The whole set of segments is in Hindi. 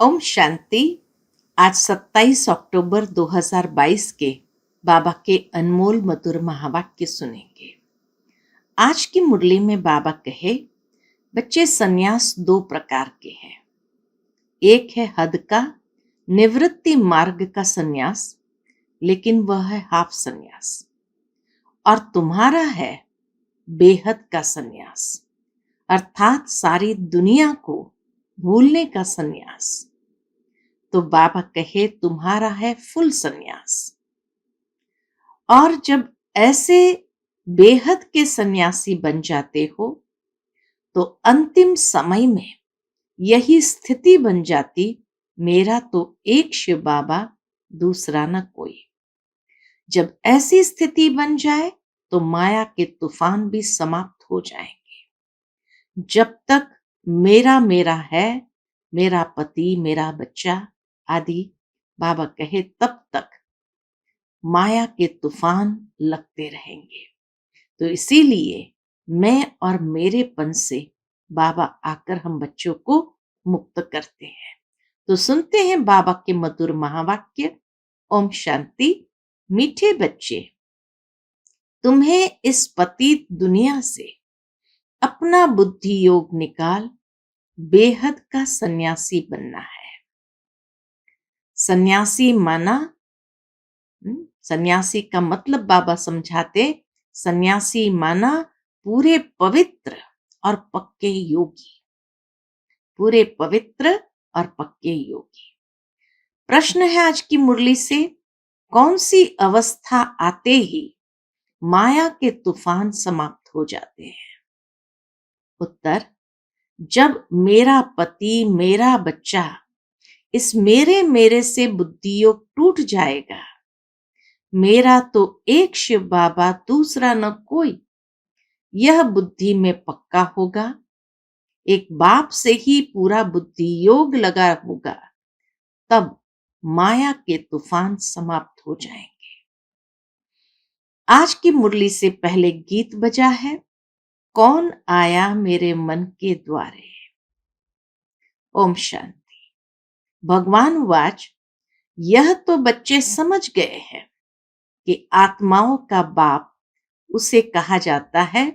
ओम शांति। आज 27 अक्टूबर 2022 के बाबा के अनमोल मधुर महावाक्य सुनेंगे। आज की मुरली में बाबा कहे, बच्चे संन्यास दो प्रकार के हैं। एक है हद का निवृत्ति मार्ग का संन्यास, लेकिन वह है हाफ संन्यास। और तुम्हारा है बेहद का संन्यास, अर्थात सारी दुनिया को भूलने का संन्यास। तो बाबा कहे तुम्हारा है फुल संन्यास। और जब ऐसे बेहद के सन्यासी बन जाते हो तो अंतिम समय में यही स्थिति बन जाती, मेरा तो एक शिव बाबा, दूसरा न कोई। जब ऐसी स्थिति बन जाए तो माया के तूफान भी समाप्त हो जाएंगे। जब तक मेरा मेरा है, मेरा पति, मेरा बच्चा आदि बाबा कहे, तब तक माया के तूफान लगते रहेंगे। तो इसीलिए मैं और मेरेपन से बाबा आकर हम बच्चों को मुक्त करते हैं। तो सुनते हैं बाबा के मधुर महावाक्य। ओम शांति। मीठे बच्चे, तुम्हें इस पतित दुनिया से अपना बुद्धि योग निकाल बेहद का सन्यासी बनना है। सन्यासी माना, सन्यासी का मतलब बाबा समझाते, सन्यासी माना पूरे पवित्र और पक्के योगी। पूरे पवित्र और पक्के योगी। प्रश्न है आज की मुरली से, कौन सी अवस्था आते ही माया के तूफान समाप्त हो जाते हैं? उत्तर, जब मेरा पति, मेरा बच्चा, इस मेरे मेरे से बुद्धि योग टूट जाएगा। मेरा तो एक शिव बाबा, दूसरा न कोई, यह बुद्धि में पक्का होगा। एक बाप से ही पूरा बुद्धि योग लगा होगा, तब माया के तूफान समाप्त हो जाएंगे। आज की मुरली से पहले गीत बजा है, कौन आया मेरे मन के द्वारे। ओम शांति। भगवान वाच, यह तो बच्चे समझ गए हैं कि आत्माओं का बाप उसे कहा जाता है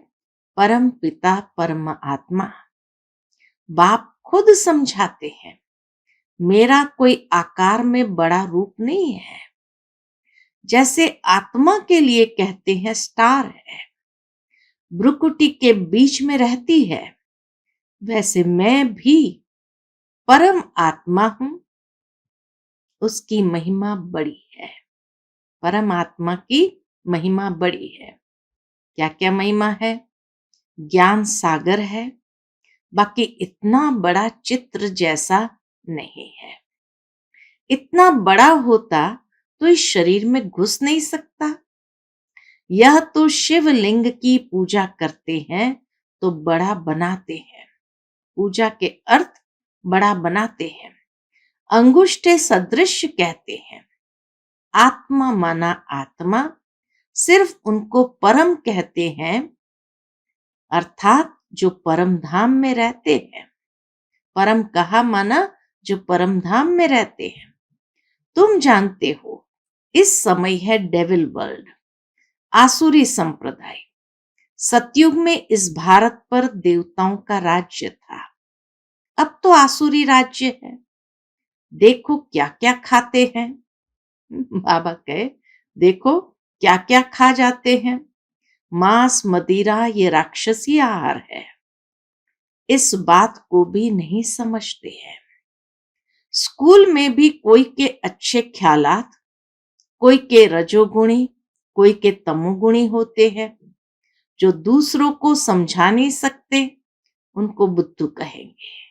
परम पिता, परम आत्मा। बाप खुद समझाते हैं, मेरा कोई आकार में बड़ा रूप नहीं है। जैसे आत्मा के लिए कहते हैं स्टार है, भ्रुकुटी के बीच में रहती है, वैसे मैं भी परम आत्मा हूं। उसकी महिमा बड़ी है। परम आत्मा की महिमा बड़ी है। क्या क्या महिमा है? ज्ञान सागर है, बाकी इतना बड़ा चित्र जैसा नहीं है। इतना बड़ा होता तो इस शरीर में घुस नहीं सकता। यह तो शिवलिंग की पूजा करते हैं तो बड़ा बनाते हैं। पूजा के अर्थ बड़ा बनाते हैं। अंगुष्ठे सदृश कहते हैं। आत्मा माना आत्मा, सिर्फ उनको परम कहते हैं, अर्थात जो परम धाम में रहते हैं। परम कहा माना जो परम धाम में रहते हैं। तुम जानते हो इस समय है डेविल वर्ल्ड, आसुरी संप्रदाय। सतयुग में इस भारत पर देवताओं का राज्य था, अब तो आसुरी राज्य है। देखो क्या क्या खाते हैं। बाबा कहे, देखो क्या क्या खा जाते हैं। मांस, मदिरा, ये राक्षसी आहार है। इस बात को भी नहीं समझते हैं। स्कूल में भी कोई के अच्छे ख्यालात, कोई के रजोगुणी, कोई के तमोगुणी होते हैं। जो दूसरों को समझा नहीं सकते, उनको बुद्धू कहेंगे।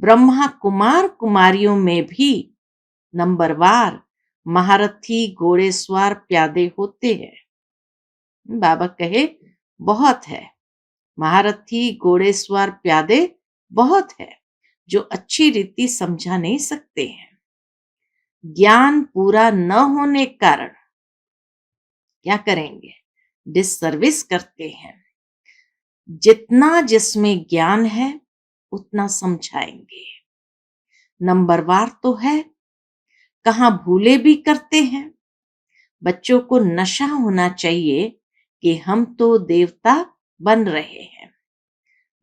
ब्रह्मा कुमार कुमारियों में भी नंबरवार महारथी, घोड़ेसवार, प्यादे होते हैं। बाबा कहे, बहुत है। महारथी, घोड़ेसवार, प्यादे बहुत है, जो अच्छी रीति समझा नहीं सकते हैं। ज्ञान पूरा न होने कारण क्या करेंगे? डिससर्विस करते हैं। जितना जिसमें ज्ञान है उतना समझाएंगे। नंबरवार तो है, कहाँ भूले भी करते हैं। बच्चों को नशा होना चाहिए कि हम तो देवता बन रहे हैं।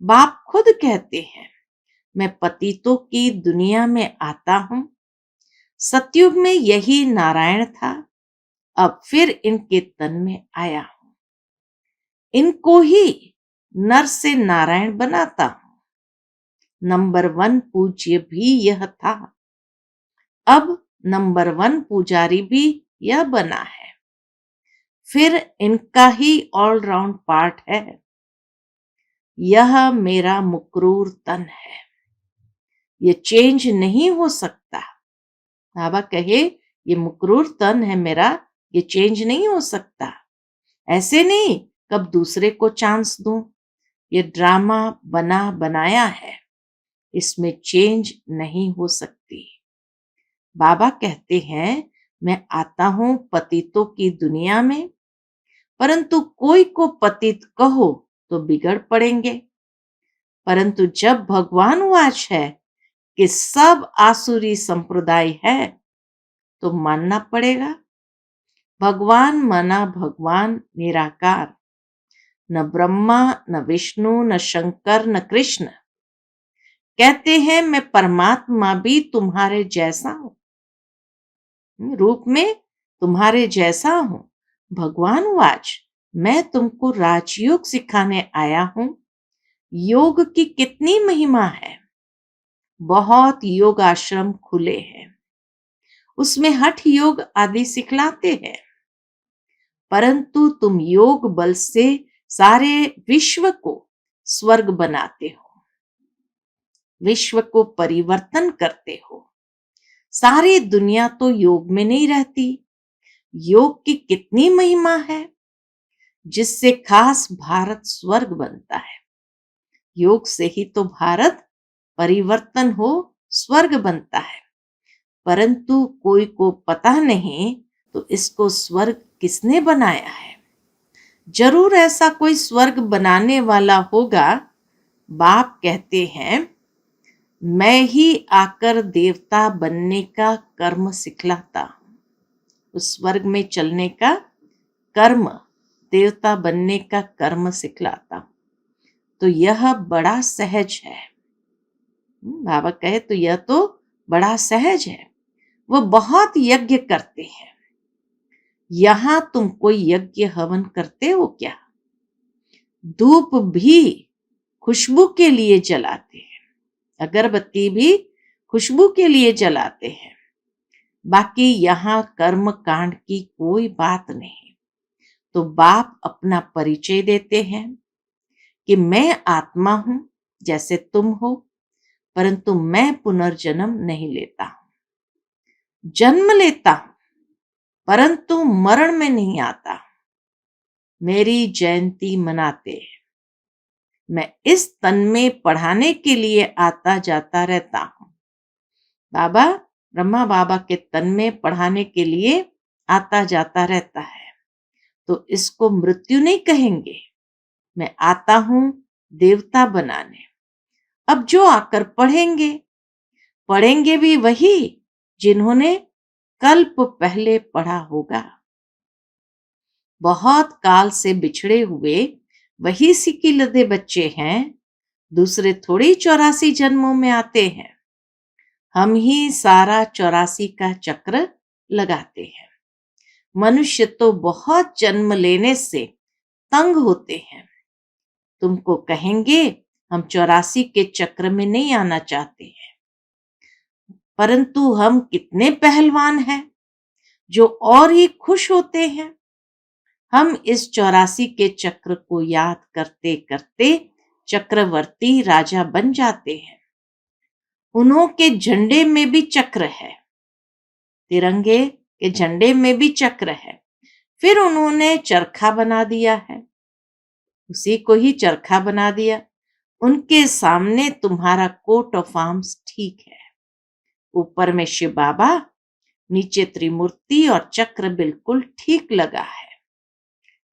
बाप खुद कहते हैं, मैं पतितों की दुनिया में आता हूं। सतयुग में यही नारायण था, अब फिर इनके तन में आया हूं। इनको ही नर से नारायण बनाता हूं। नंबर 1 पूज्य भी यह था, अब नंबर 1 पुजारी भी यह बना है। फिर इनका ही ऑलराउंड पार्ट है। यह मेरा मुकरूर तन है, ये चेंज नहीं हो सकता। बाबा कहे ये मुकरूर तन है मेरा, ये चेंज नहीं हो सकता। ऐसे नहीं कब दूसरे को चांस दूं, ये ड्रामा बना बनाया है, इसमें चेंज नहीं हो सकती। बाबा कहते हैं मैं आता हूं पतितों की दुनिया में, परंतु कोई को पतित कहो तो बिगड़ पड़ेंगे। परंतु जब भगवान वाच है कि सब आसुरी संप्रदाय है तो मानना पड़ेगा। भगवान माना भगवान निराकार, न ब्रह्मा न विष्णु न शंकर न कृष्ण। कहते हैं मैं परमात्मा भी तुम्हारे जैसा हूं, रूप में तुम्हारे जैसा हूं। भगवान वाच मैं तुमको राजयोग सिखाने आया हूं। योग की कितनी महिमा है, बहुत योग आश्रम खुले हैं, उसमें हठ योग आदि सिखलाते हैं। परंतु तुम योग बल से सारे विश्व को स्वर्ग बनाते हो, विश्व को परिवर्तन करते हो। सारी दुनिया तो योग में नहीं रहती। योग की कितनी महिमा है, जिससे खास भारत स्वर्ग बनता है। योग से ही तो भारत परिवर्तन हो स्वर्ग बनता है। परंतु कोई को पता नहीं तो इसको स्वर्ग किसने बनाया है। जरूर ऐसा कोई स्वर्ग बनाने वाला होगा। बाप कहते हैं मैं ही आकर देवता बनने का कर्म सिखलाता हूं। उस स्वर्ग में चलने का कर्म, देवता बनने का कर्म सिखलाता हूं। तो यह बड़ा सहज है। बाबा कहे तो यह तो बड़ा सहज है। वो बहुत यज्ञ करते हैं। यहां तुम कोई यज्ञ हवन करते हो क्या? धूप भी खुशबू के लिए जलाते हैं, अगरबत्ती भी खुशबू के लिए जलाते हैं। बाकी यहां कर्म कांड की कोई बात नहीं। तो बाप अपना परिचय देते हैं कि मैं आत्मा हूं जैसे तुम हो, परंतु मैं पुनर्जन्म नहीं लेता हूं। जन्म लेता हूं परंतु मरण में नहीं आता। मेरी जयंती मनाते हैं। मैं इस तन में पढ़ाने के लिए आता जाता रहता हूं। बाबा ब्रह्मा बाबा के तन में पढ़ाने के लिए आता जाता रहता है, तो इसको मृत्यु नहीं कहेंगे। मैं आता हूं देवता बनाने। अब जो आकर पढ़ेंगे, पढ़ेंगे भी वही जिन्होंने कल्प पहले पढ़ा होगा। बहुत काल से बिछड़े हुए वही सिक्की लदे बच्चे हैं। दूसरे थोड़ी 84 जन्मों में आते हैं। हम ही सारा 84 का चक्र लगाते हैं। मनुष्य तो बहुत जन्म लेने से तंग होते हैं। तुमको कहेंगे हम 84 के चक्र में नहीं आना चाहते हैं। परंतु हम कितने पहलवान हैं जो और ही खुश होते हैं। हम इस 84 के चक्र को याद करते करते चक्रवर्ती राजा बन जाते हैं। उन्हों के झंडे में भी चक्र है, तिरंगे के झंडे में भी चक्र है। फिर उन्होंने चरखा बना दिया है, उसी को ही चरखा बना दिया। उनके सामने तुम्हारा कोट ऑफ आर्म्स ठीक है। ऊपर में शिव बाबा, नीचे त्रिमूर्ति और चक्र बिल्कुल ठीक लगा है।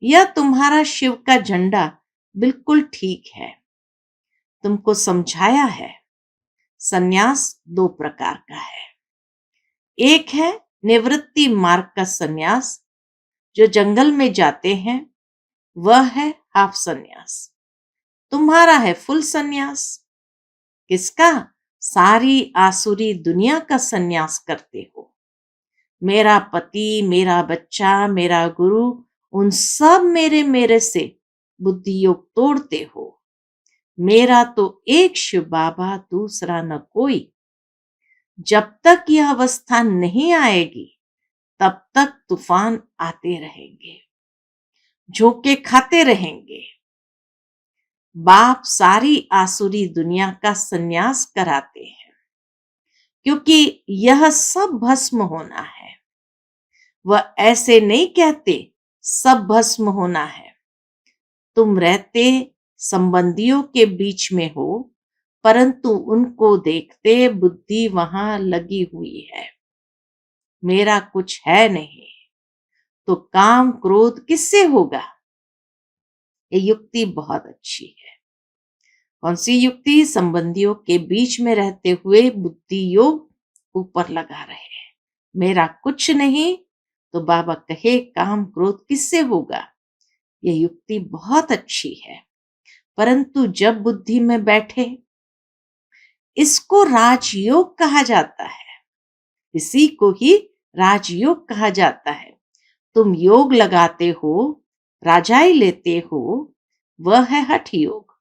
यह तुम्हारा शिव का झंडा बिल्कुल ठीक है। तुमको समझाया है सन्यास दो प्रकार का है। एक है निवृत्ति मार्ग का सन्यास, जो जंगल में जाते हैं, वह है हाफ सन्यास। तुम्हारा है फुल सन्यास। किसका? सारी आसुरी दुनिया का सन्यास करते हो। मेरा पति, मेरा बच्चा, मेरा गुरु, उन सब मेरे मेरे से बुद्धि योग तोड़ते हो। मेरा तो एक शिव बाबा, दूसरा न कोई। जब तक यह अवस्था नहीं आएगी, तब तक तूफान आते रहेंगे, झोंके खाते रहेंगे। बाप सारी आसुरी दुनिया का सन्यास कराते हैं, क्योंकि यह सब भस्म होना है। वह ऐसे नहीं कहते सब भस्म होना है। तुम रहते संबंधियों के बीच में हो, परंतु उनको देखते बुद्धि वहां लगी हुई है। मेरा कुछ है नहीं, तो काम क्रोध किससे होगा? ये युक्ति बहुत अच्छी है। कौन सी युक्ति? संबंधियों के बीच में रहते हुए बुद्धि योग ऊपर लगा रहे। मेरा कुछ नहीं, तो बाबा कहे काम क्रोध किससे होगा? ये युक्ति बहुत अच्छी है। परंतु जब बुद्धि में बैठे, इसको राजयोग कहा जाता है। इसी को ही राजयोग कहा जाता है। तुम योग लगाते हो, राजाई लेते हो, वह है हठ योग।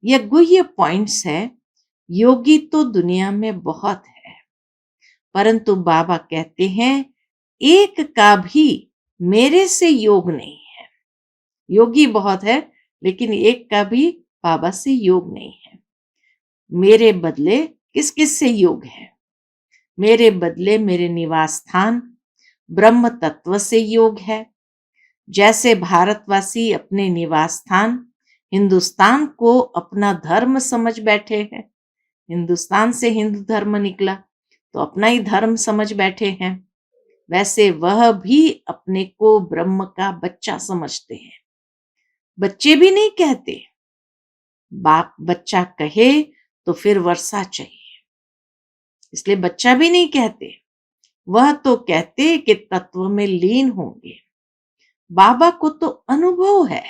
यह गुह्य पॉइंट्स है। योगी तो दुनिया में बहुत है, परंतु बाबा कहते हैं एक का भी मेरे से योग नहीं है। योगी बहुत है, लेकिन एक का भी बाबा से योग नहीं है। मेरे बदले किस किस से योग है? मेरे बदले मेरे निवास स्थान ब्रह्म तत्व से योग है। जैसे भारतवासी अपने निवास स्थान हिंदुस्तान को अपना धर्म समझ बैठे हैं, हिंदुस्तान से हिंदू धर्म निकला तो अपना ही धर्म समझ बैठे हैं, वैसे वह भी अपने को ब्रह्म का बच्चा समझते हैं। बच्चे भी नहीं कहते। बाप बच्चा कहे तो फिर वर्षा चाहिए, इसलिए बच्चा भी नहीं कहते। वह तो कहते कि तत्व में लीन होंगे। बाबा को तो अनुभव है।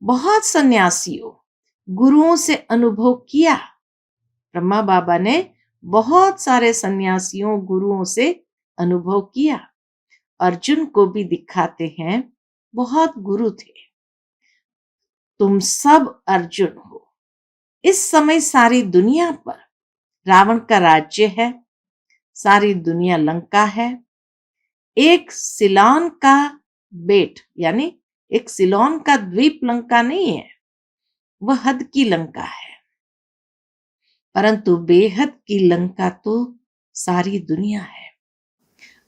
बहुत सन्यासियों, गुरुओं से अनुभव किया। ब्रह्मा बाबा ने बहुत सारे सन्यासियों, गुरुओं से अनुभव किया। अर्जुन को भी दिखाते हैं, बहुत गुरु थे। तुम सब अर्जुन हो। इस समय सारी दुनिया पर रावण का राज्य है, सारी दुनिया लंका है। एक सिलोन का बेट, यानी एक सिलोन का द्वीप लंका नहीं है, वह हद की लंका है। परंतु बेहद की लंका तो सारी दुनिया है।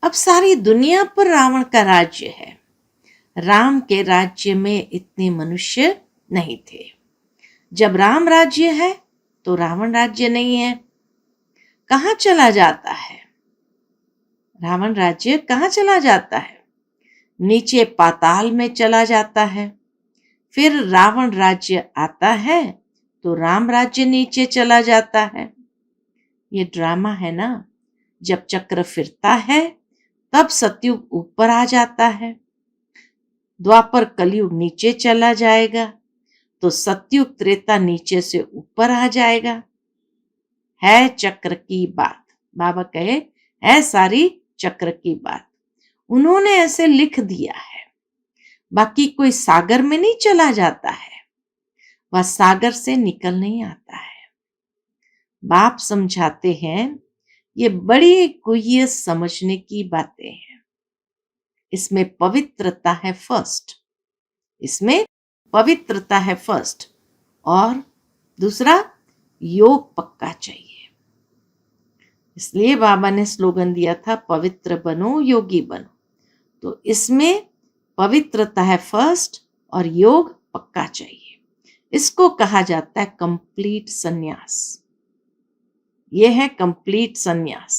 अब सारी दुनिया पर रावण का राज्य है। राम के राज्य में इतने मनुष्य नहीं थे। जब राम राज्य है तो रावण राज्य नहीं है। कहां चला जाता है रावण राज्य? कहां चला जाता है? नीचे पाताल में चला जाता है। फिर रावण राज्य आता है तो राम राज्य नीचे चला जाता है। ये ड्रामा है ना। जब चक्र फिरता है तब सतयुग ऊपर आ जाता है, द्वापर कलयुग नीचे चला जाएगा, तो सतयुग त्रेता नीचे से ऊपर आ जाएगा। है चक्र की बात। बाबा कहे है सारी चक्र की बात। उन्होंने ऐसे लिख दिया है। बाकी कोई सागर में नहीं चला जाता है, वह सागर से निकल नहीं आता है। बाप समझाते हैं, ये बड़ी गुह्य समझने की बातें हैं। इसमें पवित्रता है फर्स्ट, इसमें पवित्रता है फर्स्ट, और दूसरा योग पक्का चाहिए। इसलिए बाबा ने स्लोगन दिया था, पवित्र बनो योगी बनो। तो इसमें पवित्रता है फर्स्ट और योग पक्का चाहिए। इसको कहा जाता है कंप्लीट सन्यास। यह है कंप्लीट सन्यास।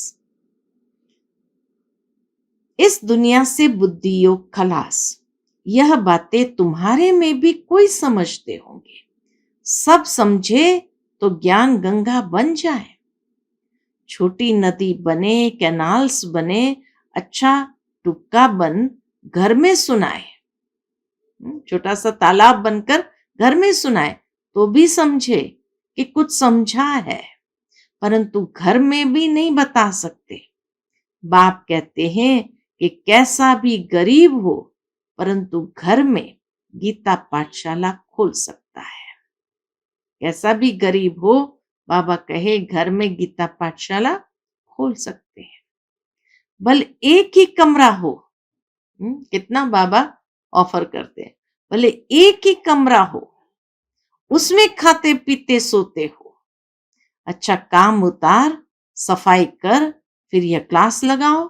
इस दुनिया से बुद्धि योग खलास। यह बातें तुम्हारे में भी कोई समझते होंगे। सब समझे तो ज्ञान गंगा बन जाए। छोटी नदी बने, कैनाल्स बने, अच्छा तुक्का बन घर में सुनाए, छोटा सा तालाब बनकर घर में सुनाए तो भी समझे कि कुछ समझा है, परंतु घर में भी नहीं बता सकते। बाप कहते हैं कि कैसा भी गरीब हो परंतु घर में गीता पाठशाला खोल सकता है। कैसा भी गरीब हो, बाबा कहे घर में गीता पाठशाला खोल सकते हैं। भले एक ही कमरा हो, कितना बाबा ऑफर करते हैं, भले एक ही कमरा हो, उसमें खाते पीते सोते हो, अच्छा काम उतार, सफाई कर, फिर यह क्लास लगाओ।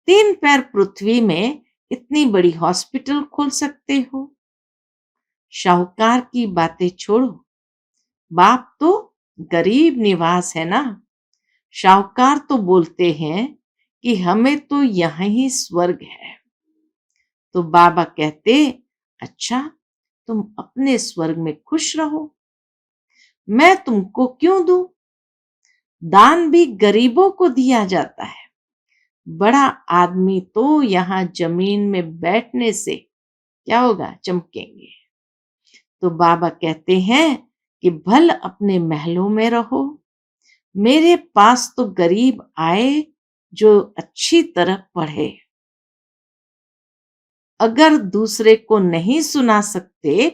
3 पैर पृथ्वी में इतनी बड़ी हॉस्पिटल खोल सकते हो। शाहूकार की बातें छोड़ो, बाप तो गरीब निवास है ना। शाहूकार तो बोलते हैं कि हमें तो यहाँ ही स्वर्ग है। तो बाबा कहते, अच्छा तुम अपने स्वर्ग में खुश रहो, मैं तुमको क्यों दूं? दान भी गरीबों को दिया जाता है। बड़ा आदमी तो यहाँ जमीन में बैठने से क्या होगा, चमकेंगे। तो बाबा कहते हैं कि भल अपने महलों में रहो, मेरे पास तो गरीब आए जो अच्छी तरह पढ़े। अगर दूसरे को नहीं सुना सकते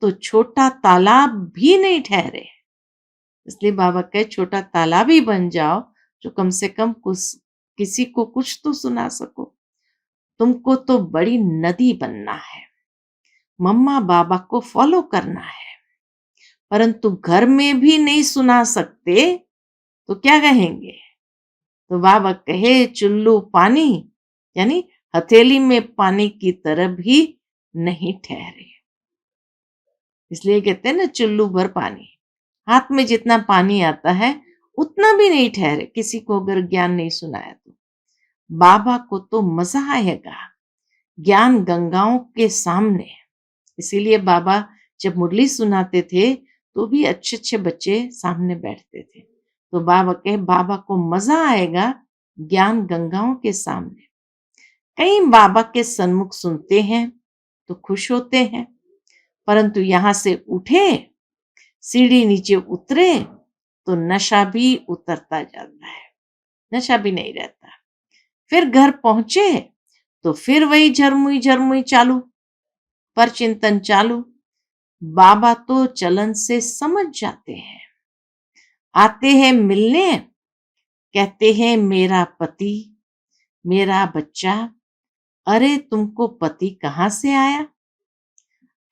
तो छोटा तालाब भी नहीं ठहरे। इसलिए बाबा कहे छोटा तालाब ही बन जाओ जो कम से कम किसी को कुछ तो सुना सको। तुमको तो बड़ी नदी बनना है, मम्मा बाबा को फॉलो करना है, परंतु घर में भी नहीं सुना सकते तो क्या कहेंगे? तो बाबा कहे चुल्लू पानी, यानी हथेली में पानी की तरह भी नहीं ठहरे। इसलिए कहते हैं ना चुल्लू भर पानी, हाथ में जितना पानी आता है उतना भी नहीं ठहरे किसी को अगर ज्ञान नहीं सुनाया तो। बाबा को तो मजा आएगा ज्ञान गंगाओं के सामने। इसीलिए बाबा जब मुरली सुनाते थे तो भी अच्छे अच्छे बच्चे सामने बैठते थे। तो बाबा कहे बाबा को मजा आएगा ज्ञान गंगाओं के सामने। कई बाबा के सन्मुख सुनते हैं तो खुश होते हैं, परंतु यहां से उठे, सीढ़ी नीचे उतरे तो नशा भी उतरता जाता है, नशा भी नहीं रहता। फिर घर पहुंचे तो फिर वही झरमुई झरमुई चालू, पर चिंतन चालू। बाबा तो चलन से समझ जाते हैं, आते हैं मिलने, कहते हैं मेरा पति, मेरा बच्चा। अरे तुमको पति कहां से आया?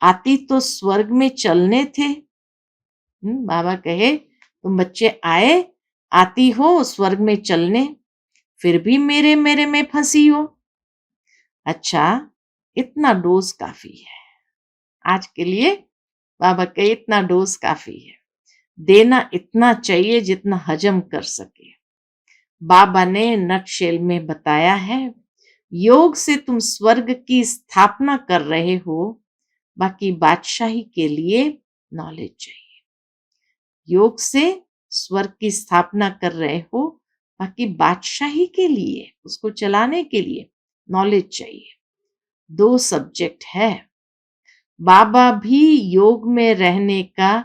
आती तो स्वर्ग में चलने थे। बाबा कहे तुम बच्चे आए, आती हो स्वर्ग में चलने, फिर भी मेरे मेरे में फंसी हो। अच्छा इतना डोज काफी है आज के लिए। बाबा कहे इतना डोज काफी है, देना इतना चाहिए जितना हजम कर सके। बाबा ने नटशेल में बताया है, योग से तुम स्वर्ग की स्थापना कर रहे हो, बाकी बादशाही के लिए नॉलेज चाहिए। योग से स्वर्ग की स्थापना कर रहे हो, बाकी बादशाही के लिए, उसको चलाने के लिए नॉलेज चाहिए। 2 सब्जेक्ट है। बाबा भी योग में रहने का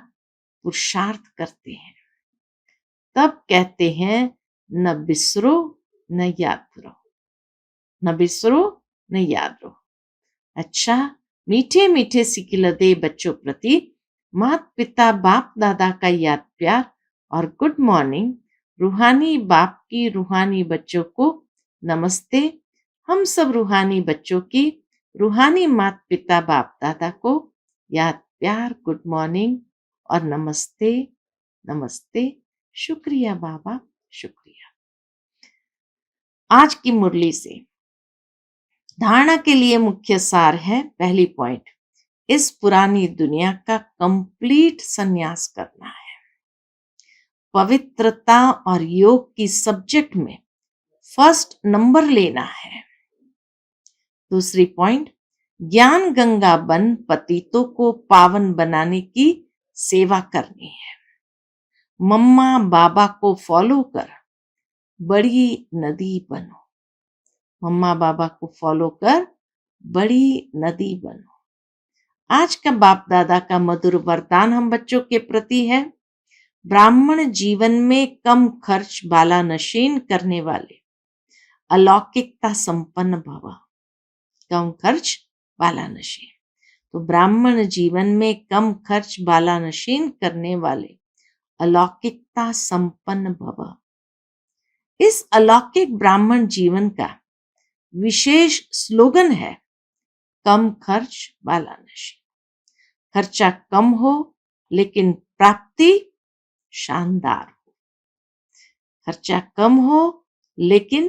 पुरुषार्थ करते हैं, तब कहते हैं न बिसरो न याद रहो, न बिसरो न याद रहो। अच्छा मीठे मीठे सिकिलदे बच्चों प्रति माता पिता बाप दादा का याद प्यार और गुड मॉर्निंग। रूहानी बाप की रूहानी बच्चों को नमस्ते। हम सब रूहानी बच्चों की रूहानी माता पिता बाप दादा को याद प्यार, गुड मॉर्निंग और नमस्ते नमस्ते। शुक्रिया बाबा, शुक्रिया। आज की मुरली से धारणा के लिए मुख्य सार है, पहली पॉइंट, इस पुरानी दुनिया का कंप्लीट संन्यास करना है। पवित्रता और योग की सब्जेक्ट में फर्स्ट नंबर लेना है। दूसरी पॉइंट, ज्ञान गंगा बन पतितों को पावन बनाने की सेवा करनी है। मम्मा बाबा को फॉलो कर बड़ी नदी बनो। मम्मा बाबा को फॉलो कर बड़ी नदी बनो। आज का बाप दादा का मधुर वरदान हम बच्चों के प्रति है, ब्राह्मण जीवन में कम खर्च बाला नशीन करने वाले अलौकिकता संपन्न भव। कम खर्च बाला नशीन, तो ब्राह्मण जीवन में कम खर्च बाला नशीन करने वाले अलौकिकता संपन्न भव। इस अलौकिक ब्राह्मण जीवन का विशेष स्लोगन है, कम खर्च बाला नशीन। खर्चा कम हो लेकिन प्राप्ति शानदार हो। खर्चा कम हो लेकिन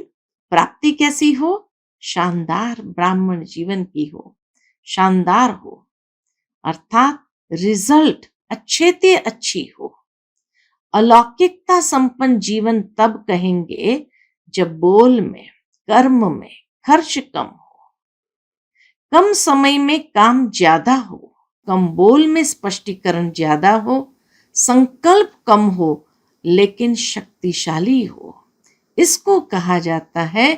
प्राप्ति कैसी हो? शानदार ब्राह्मण जीवन की हो, शानदार हो, अर्थात रिजल्ट अच्छे ते अच्छी हो। अलौकिकता संपन्न जीवन तब कहेंगे जब बोल में, कर्म में खर्च कम हो, कम समय में काम ज्यादा हो, कम बोल में स्पष्टीकरण ज्यादा हो, संकल्प कम हो लेकिन शक्तिशाली हो। इसको कहा जाता है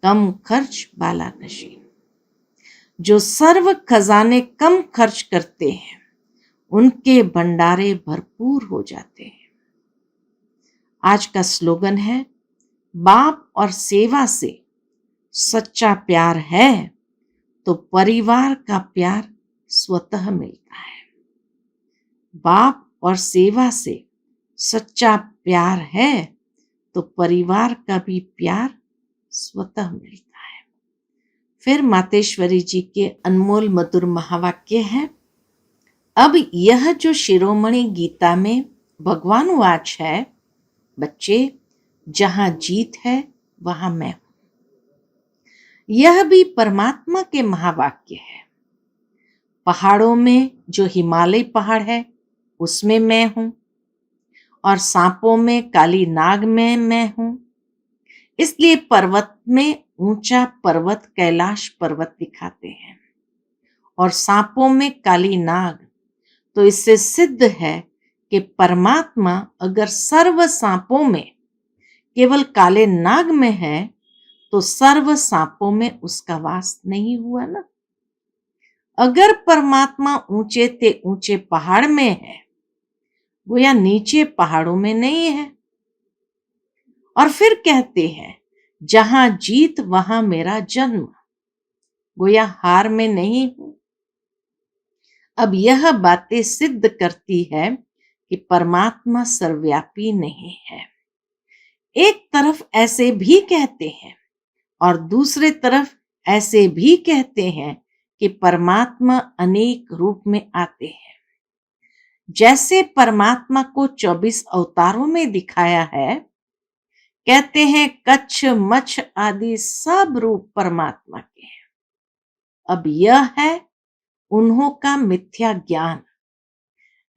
कम खर्च बाला नशीन। जो सर्व खजाने कम खर्च करते हैं उनके भंडारे भरपूर हो जाते हैं। आज का स्लोगन है, बाप और सेवा से सच्चा प्यार है तो परिवार का प्यार स्वतः मिलता है। बाप और सेवा से सच्चा प्यार है तो परिवार का भी प्यार स्वतः मिलता है। फिर मातेश्वरी जी के अनमोल मधुर महावाक्य है। अब यह जो शिरोमणि गीता में भगवान वाच है, बच्चे जहां जीत है वहां मैं हूं। यह भी परमात्मा के महावाक्य है। पहाड़ों में जो हिमालय पहाड़ है उसमें मैं हूं, और सांपों में काली नाग में मैं हूं। इसलिए पर्वत में ऊंचा पर्वत कैलाश पर्वत दिखाते हैं, और सांपों में काली नाग। तो इससे सिद्ध है कि परमात्मा अगर सर्व सांपों में केवल काले नाग में है तो सर्व सांपों में उसका वास नहीं हुआ ना। अगर परमात्मा ऊंचे ते ऊंचे पहाड़ में है, वो या नीचे पहाड़ों में नहीं है। और फिर कहते हैं, जहां जीत वहां मेरा जन्म, गोया हार में नहीं हूं। अब यह बातें सिद्ध करती है कि परमात्मा सर्वव्यापी नहीं है। एक तरफ ऐसे भी कहते हैं और दूसरे तरफ ऐसे भी कहते हैं कि परमात्मा अनेक रूप में आते हैं। जैसे परमात्मा को 24 अवतारों में दिखाया है, कहते हैं कच्छ मच्छ आदि सब रूप परमात्मा के हैं। अब यह है उन्हों का मिथ्या ज्ञान।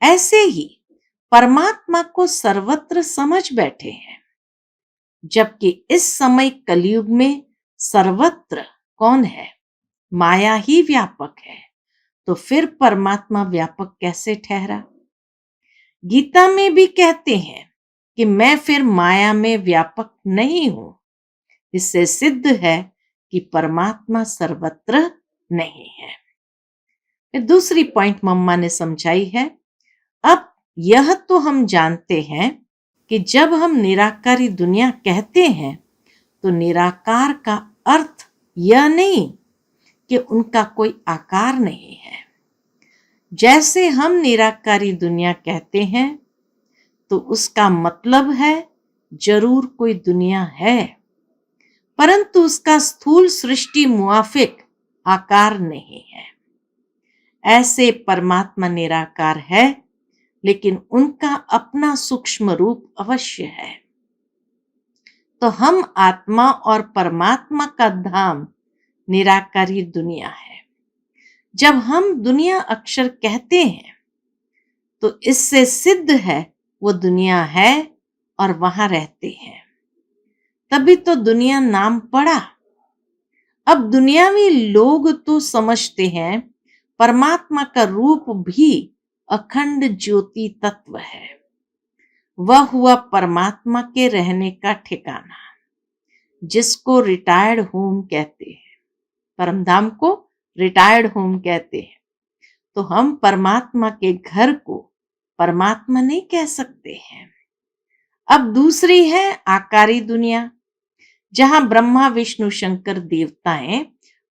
ऐसे ही परमात्मा को सर्वत्र समझ बैठे हैं, जबकि इस समय कलयुग में सर्वत्र कौन है? माया ही व्यापक है। तो फिर परमात्मा व्यापक कैसे ठहरा? गीता में भी कहते हैं कि मैं फिर माया में व्यापक नहीं हूं। इससे सिद्ध है कि परमात्मा सर्वत्र नहीं है। फिर दूसरी पॉइंट मम्मा ने समझाई है। अब यह तो हम जानते हैं कि जब हम निराकारी दुनिया कहते हैं तो निराकार का अर्थ यह नहीं कि उनका कोई आकार नहीं है। जैसे हम निराकारी दुनिया कहते हैं तो उसका मतलब है जरूर कोई दुनिया है, परंतु उसका स्थूल सृष्टि मुआफिक आकार नहीं है। ऐसे परमात्मा निराकार है, लेकिन उनका अपना सूक्ष्म रूप अवश्य है। तो हम आत्मा और परमात्मा का धाम निराकारी दुनिया है। जब हम दुनिया अक्षर कहते हैं तो इससे सिद्ध है वो दुनिया है और वहां रहते हैं, तभी तो दुनिया नाम पड़ा। अब दुनियावी लोग तो समझते हैं परमात्मा का रूप भी अखंड ज्योति तत्व है। वह हुआ परमात्मा के रहने का ठिकाना। जिसको रिटायर्ड होम कहते हैं, परमधाम को रिटायर्ड होम कहते हैं, तो हम परमात्मा के घर को परमात्मा नहीं कह सकते हैं। अब दूसरी है आकारी दुनिया, जहां ब्रह्मा विष्णु शंकर देवताएं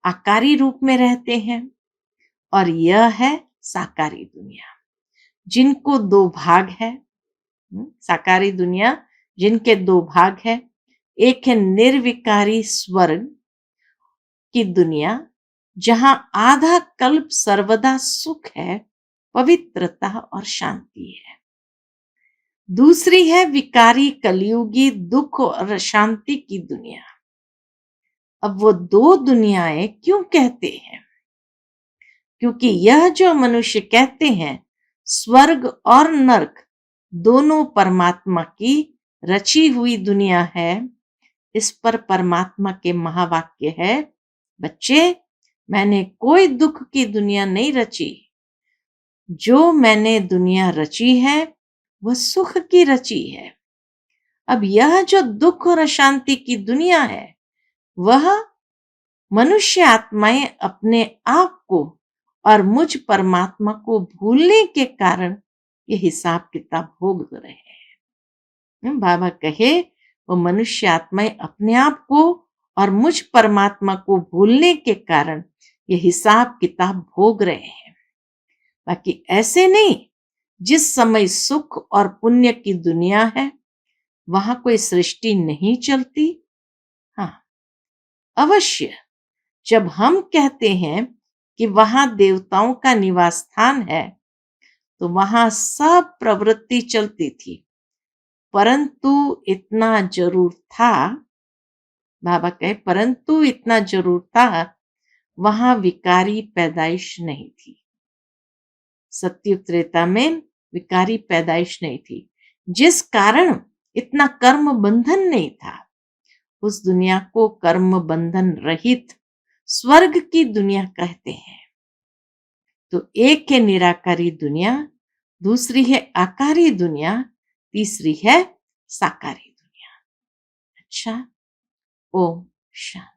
आकारी रूप में रहते हैं। और यह है साकारी दुनिया, जिनको दो भाग है। साकारी दुनिया जिनके दो भाग है, एक है निर्विकारी स्वर्ग की दुनिया, जहां आधा कल्प सर्वदा सुख है, पवित्रता और शांति है। दूसरी है विकारी कलयुगी दुख और अशांति की दुनिया। अब वो दो दुनियाएं क्यों कहते हैं? क्योंकि यह जो मनुष्य कहते हैं स्वर्ग और नरक दोनों परमात्मा की रची हुई दुनिया है, इस पर परमात्मा के महावाक्य है, बच्चे मैंने कोई दुख की दुनिया नहीं रची, जो मैंने दुनिया रची है वह सुख की रची है। अब यह जो दुख और अशांति की दुनिया है, वह मनुष्य आत्माएं अपने आप को और मुझ परमात्मा को भूलने के कारण ये हिसाब किताब भोग रहे हैं। बाबा कहे वो मनुष्य आत्माएं अपने आप को और मुझ परमात्मा को भूलने के कारण ये हिसाब किताब भोग रहे हैं। बाकी ऐसे नहीं, जिस समय सुख और पुण्य की दुनिया है वहां कोई सृष्टि नहीं चलती। हाँ, अवश्य जब हम कहते हैं कि वहां देवताओं का निवास स्थान है, तो वहां सब प्रवृत्ति चलती थी, परंतु इतना जरूर था, बाबा कहे परंतु इतना जरूर था, वहां विकारी पैदाइश नहीं थी। सत्युग त्रेता में विकारी पैदाइश नहीं थी, जिस कारण इतना कर्म बंधन नहीं था। उस दुनिया को कर्म बंधन रहित स्वर्ग की दुनिया कहते हैं। तो एक है निराकारी दुनिया, दूसरी है आकारी दुनिया, तीसरी है साकारी दुनिया। अच्छा, ओम शांति।